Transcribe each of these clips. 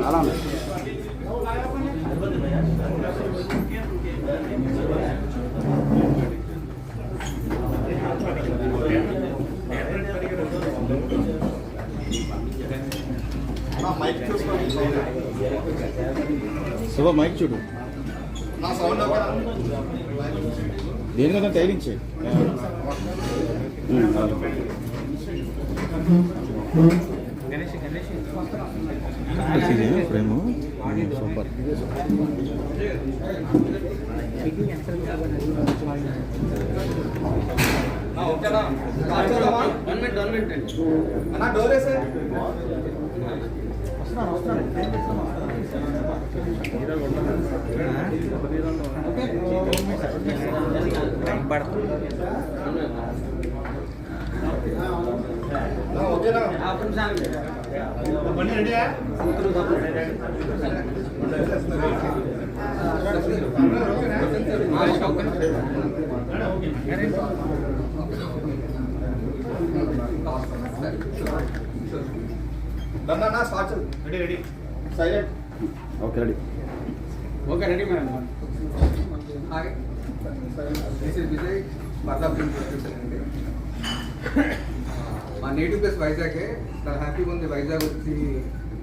అలా శుభ మైక్ చూడు దేనికన్నా తగిలించే frame super. Ready silent okay ready okay ready madam. Hi, this is Vijay, Parda film producer అండి. మా నేటివ్ ప్లేస్ వైజాగే. చాలా హ్యాపీగా ఉంది వైజాగ్ వచ్చి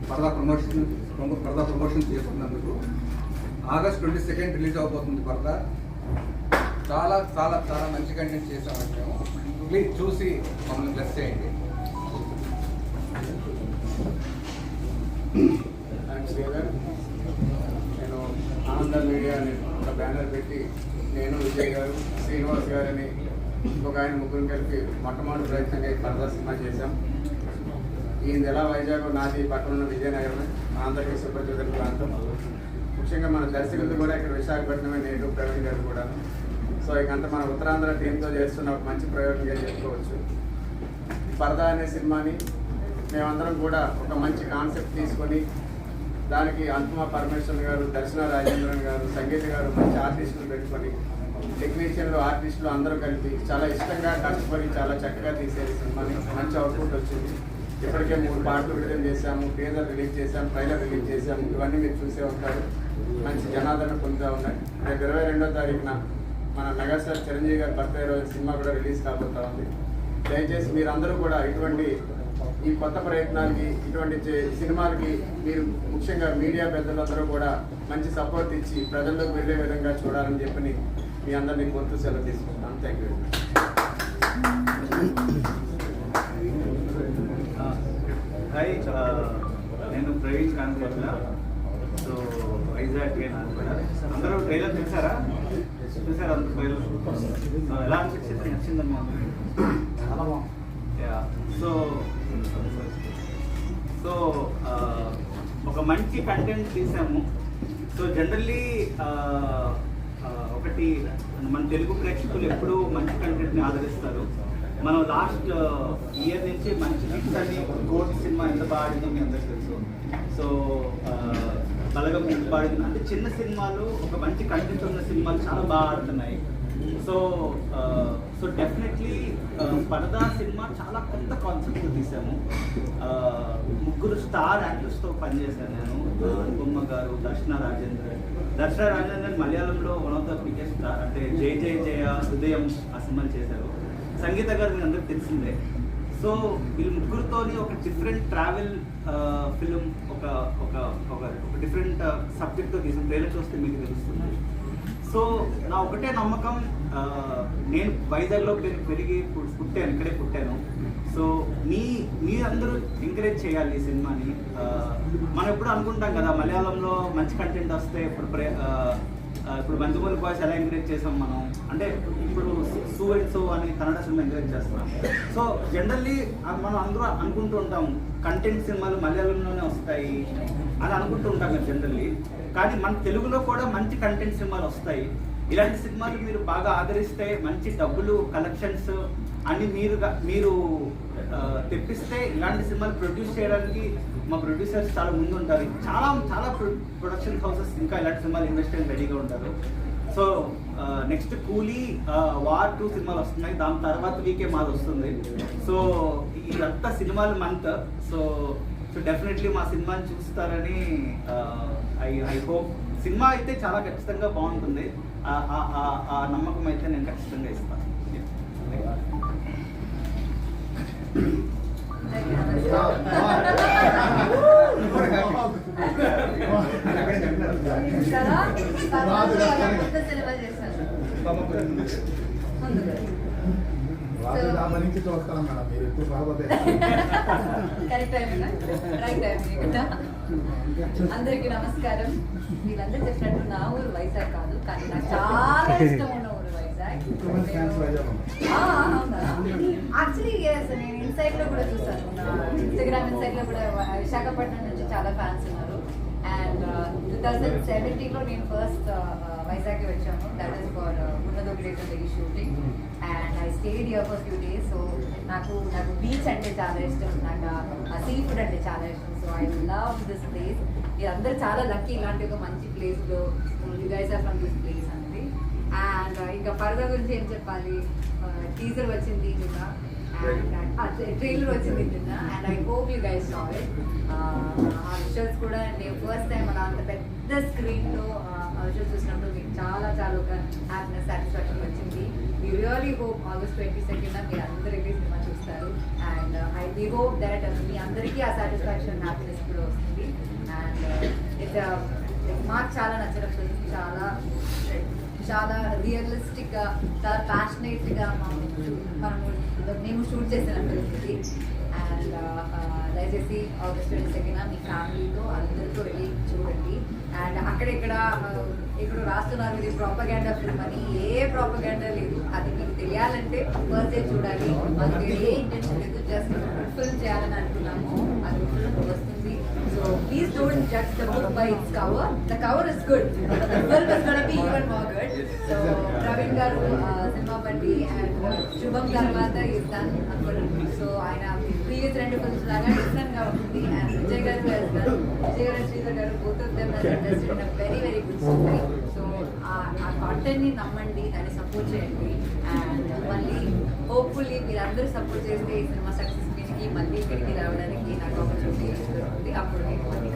పర్దా ప్రమోషన్ చేస్తున్నందుకు. ఆగస్ట్ 22 రిలీజ్ అవబోతుంది పర్దా. చాలా చాలా చాలా మంచి కంటెంట్ చేసామండి మేము. ప్లీజ్ చూసి మమ్మల్ని బ్లెస్ చేయండి. నేను ఆనంద మీడియా అని ఒక బ్యానర్ పెట్టి నేను విజయ్ గారు శ్రీనివాస్ గారని ఇంకొక ఆయన ముగ్గురు కలిపి మొట్టమొదటి ప్రయత్నంగా ఈ పరదా సినిమా చేశాం. ఈయన ఎలా వైజాగ్ నాది పక్కన ఉన్న విజయనగరమే, ఆంధ్రప్రదేశ్ సుప్రసిద్ధ ప్రాంతం. ముఖ్యంగా మన దర్శకులు కూడా ఇక్కడ విశాఖపట్నమే, నేటు ప్రవీణ్ గారు కూడా. సో ఇకంతా మన ఉత్తరాంధ్ర టీంతో చేస్తున్న ఒక మంచి ప్రయోగంగా చెప్పుకోవచ్చు. పరదా అనే సినిమాని మేమందరం కూడా ఒక మంచి కాన్సెప్ట్ తీసుకొని దానికి అంతిమ పరమేశ్వరన్ గారు, దర్శన రాజేంద్రన్ గారు, సంగీత గారు మంచి ఆర్టిస్టులు పెట్టుకొని టెక్నీషియన్లు ఆర్టిస్టులు అందరూ కలిపి చాలా ఇష్టంగా కష్టపడి చాలా చక్కగా తీసేది సినిమాని. మంచి అవుట్పుట్ వచ్చింది. ఇప్పటికే 3 పాటలు విడుదల చేశాము, టీజర్ రిలీజ్ చేశాము, ట్రైలర్ రిలీజ్ చేశాము. ఇవన్నీ మీరు చూసే ఉంటారు. మంచి జనాదరణ పొందుతూ ఉన్నాయి. రేపు 22వ తారీఖున మన మెగాస్టార్ చిరంజీవి గారి బర్త్డే రోజు సినిమా కూడా రిలీజ్ కాబోతా ఉంది. దయచేసి మీరందరూ కూడా ఇటువంటి ఈ కొత్త ప్రయత్నాలకి, ఇటువంటి సినిమాలకి మీరు ముఖ్యంగా మీడియా పెద్దలందరూ కూడా మంచి సపోర్ట్ ఇచ్చి ప్రజల్లోకి వెళ్ళే విధంగా చూడాలని చెప్పి మీ అందరినీ కోరుతూ సెలవు తీసుకుంటాను. Thank you. హాయ్, నేను ప్రవీణ్ కాన్పట్ల. సో వైజాగ్ అందరూ ట్రైలర్ చూసారా? అందరూ ట్రైలర్ ఎలా అనిపించింది? నచ్చిందమ్మా? చాలా బాగుంది. సో ఒక మంచి కంటెంట్ తీసాము. సో జనరల్లీ ఒకటి మన తెలుగు ప్రేక్షకులు ఎప్పుడూ మంచి కంటెంట్ని ఆదరిస్తారు. మనం లాస్ట్ ఇయర్ నుంచి మంచి హిట్స్ అని కోర్ట్ సినిమా ఎంత బాడిందో మీ అందరికీ తెలుసు. సో బలగం ఎంత బాడింది అంటే చిన్న సినిమాలు, ఒక మంచి కంటెంట్ ఉన్న సినిమాలు చాలా బాగా ఆడుతున్నాయి. సో డెఫినెట్లీ పరదా సినిమా చాలా కొత్త కాన్సెప్ట్ తీసాము. 3 స్టార్ యాక్టర్స్తో పనిచేశాను నేను. అనుపమ గారు, దర్శన రాజేంద్రన్ మలయాళంలో one of the biggest star. అంటే జై జై జయ, హృదయం ఆ సినిమాలు చేశారు. సంగీత గారు మీ అందరికి తెలిసిందే. సో వీళ్ళు ముగ్గురుతోని ఒక డిఫరెంట్ ట్రావెల్ ఫిలిం, ఒక ఒక ఒక డిఫరెంట్ సబ్జెక్ట్తో తీసిన ట్రైలర్ చూస్తే మీకు తెలుస్తుంది. సో నా ఒకటే నమ్మకం, నేను వైజాగ్లో పెరిగి పుట్టాను, ఇక్కడే పుట్టాను. సో మీరందరూ ఎంకరేజ్ చేయాలి ఈ సినిమాని. మనం ఎప్పుడు అనుకుంటాం కదా మలయాళంలో మంచి కంటెంట్ వస్తే ఇప్పుడు మంజుమూలి బాయ్స్ ఎలా ఎంకరేజ్ చేసాం మనం, అంటే ఇప్పుడు సో అని కన్నడ సినిమా ఎంకరేజ్ చేస్తాం. సో జనరల్లీ మనం అందరూ అనుకుంటూ ఉంటాం కంటెంట్ సినిమాలు మలయాళంలోనే వస్తాయి అని అనుకుంటూ ఉంటాం కదా జనరల్లీ. కానీ మన తెలుగులో కూడా మంచి కంటెంట్ సినిమాలు వస్తాయి. ఇలాంటి సినిమాలు మీరు బాగా ఆదరిస్తే మంచి డబ్బులు కలెక్షన్స్ అన్ని మీరు తెప్పిస్తే ఇలాంటి సినిమాలు ప్రొడ్యూస్ చేయడానికి మా ప్రొడ్యూసర్స్ చాలా ముందు ఉంటారు. చాలా చాలా ప్రొడక్షన్ హౌసెస్ ఇంకా ఇలాంటి సినిమాలు ఇన్వెస్ట్ చేయడానికి రెడీగా ఉంటారు. సో నెక్స్ట్ కూలీ వార్ 2 సినిమాలు వస్తున్నాయి, దాని తర్వాత వీకే మాది వస్తుంది. సో ఇదంతా సినిమాల మంత్. సో డెఫినెట్లీ మా సినిమాని చూస్తారని ఐ హోప్. సినిమా అయితే చాలా ఖచ్చితంగా బాగుంటుంది. ఆ నమ్మకం అయితే నేను ఖచ్చితంగా ఇస్తాను. అందరికి నమస్కారం. వీళ్ళందరూ చెప్పినట్టు నా ఊరు వైజాగ్ కాదు, కానీ నాకు చాలా ఇష్టం ఉన్న ఊరు వైజాగ్. యాక్చువల్లీ నేను ఇన్సైట్ లో కూడా చూసాను, ఇన్స్టాగ్రామ్ ఇన్సైట్ లో కూడా విశాఖపట్నం నుంచి చాలా ఫ్యాన్స్ ఉన్నారు. అండ్ 2017లో నేను ఫస్ట్ వైజాగ్కి వచ్చాను. దట్ ఈస్ ఫర్ ఉన్నదొకటి shooting. And I stayed here for few days. So నాకు బీచ్ అంటే చాలా ఇష్టం, నాకు సీ ఫుడ్ అంటే చాలా ఇష్టం. So I love this place. మీరందరూ చాలా లక్కీ ఇలాంటి ఒక మంచి ప్లేస్లో you guys are from this place అనేది. అండ్ ఇంకా ఫర్దర్ గురించి ఏం చెప్పాలి, టీజర్ వచ్చింది నిన్న, ట్రైలర్ వచ్చింది నిన్న. And I hope you guys saw it. ఆ విజువల్స్ కూడా నేను ఫస్ట్ టైం అలా అంత పెద్ద స్క్రీన్లో విజువల్స్ చూసినప్పుడు మీకు చాలా చాలా ఒక హ్యాపీనెస్, సాటిస్ఫాక్షన్ వచ్చింది. We really hope August 22nd మీరు అందరికీ సినిమా చూస్తారు. అండ్ వీ హోప్ దట్ మీ అందరికీ ఆ సాటిస్ఫాక్షన్, హ్యాపీనెస్ కూడా వస్తుంది. అండ్ మాకు చాలా నచ్చడం ఫిల్మ్, చాలా రియలిస్టిక్గా, చాలా ప్యాషనేట్గా మేము షూట్ చేసిన ఫిల్మ్ ఇది. అండ్ దయచేసి August 22nd మీ ఫ్యామిలీతో అందరితో వెళ్ళి చూడండి. అండ్ అక్కడెక్కడ రాస్తున్నారు ఇది ప్రాపగాండా ఫిల్మ్ అని. ఏ ప్రాపగాండా లేదు, అది మీకు తెలియాలంటే ఫస్ట్ డే చూడాలి. మాకు ఏ ఇంటెన్షన్ లేదు, జస్ట్ ఫిల్మ్ చేయాలని అనుకున్నాము. అది ఫిల్మ్ వస్తుంది. So please don't judge the book by its cover. The cover is good, the film is gonna be even more good. So Praveen గారు సినిమా బట్టి అండ్ శుభం తర్వాత ఇస్ డన్ అనుకుంటున్నాను. సో ఆయన ప్రీవియస్ 2 ఫిల్మ్స్ లాగా డిఫరెంట్ గా ఉంటుంది. అండ్ విజయ్ గారు శ్రీధర్ గారు both of them have invested in a very very good story. So ఆ కాంటెంట్ ని నమ్మండి, దాన్ని సపోర్ట్ చేయండి. అండ్ మళ్ళీ హోప్ఫుల్లీ మీరు అందరూ సపోర్ట్ చేస్తే ఈ సినిమా సక్సెస్ మీదకి మళ్ళీ ఇక్కడికి రావడానికి నాకు ఆపర్చునిటీ దొరుకుతుంది. అప్పుడు నేను మళ్ళీ